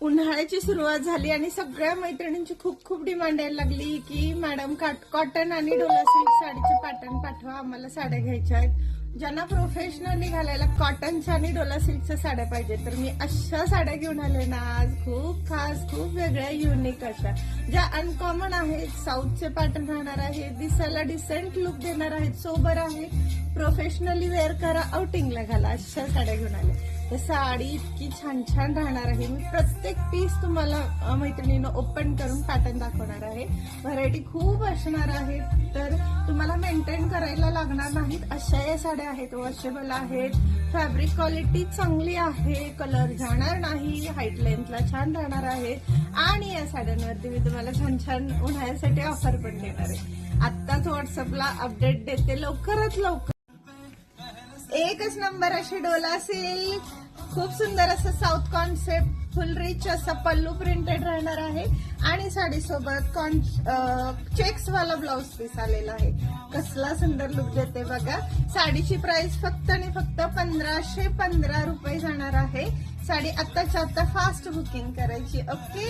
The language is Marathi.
उन्हाळ्याची सुरुवात झाली आणि सगळ्या मैत्रिणींची खूप खूप डिमांड यायला लागली की मॅडम कॉटन आणि डोला सिल्क साडीचे पॅटर्न पाठवा, आम्हाला साड्या घ्यायच्या आहेत. ज्यांना प्रोफेशनली घालायला कॉटनच्या आणि डोला सिल्कच्या साड्या पाहिजे तर मी अशा साड्या घेऊन आले ना आज. खूप खास, खूप वेगळ्या, युनिक अशा ज्या अनकॉमन आहेत. साऊथचे पॅटर्न राहणार आहे, दिसायला डिसेंट लुक देणार आहेत, सोबर आहे, प्रोफेशनली वेअर करा, आउटिंगला घाला, अशा साड्या घेऊन आले. तर साडी इतकी छान छान राहणार आहे. मी प्रत्येक पीस तुम्हाला मैत्रिणीनं ओपन करून पॅटर्न दाखवणार आहे. व्हरायटी खूप असणार आहे तर तुम्हाला मेंटेन करायला लागणार नाहीत अशा या साड्या आहेत. वॉशेबल आहेत, फॅब्रिक क्वालिटी चांगली आहे, कलर जाणार नाही, हाईट लेंथला छान राहणार आहे आणि या साड्यांवरती मी तुम्हाला छान छान उन्हाळ्यासाठी ऑफर पण देणार आहे. आत्ताच व्हॉट्सअपला अपडेट देते लवकरात लवकर. एकच नंबर अशी डोला सिल्क, खूप सुंदर असं साऊथ कॉन्सेप्ट, फुल रिच असा पल्लू प्रिंटेड राहणार आहे आणि साडीसोबत चेक्स वाला ब्लाउज पीस आलेला आहे. कसला सुंदर लुक देते बघा. साडीची प्राइस फक्त आणि फक्त 1515 रुपये जाणार आहे. साडी आत्ताच्या आत्ता फास्ट बुकिंग करायची. ओके.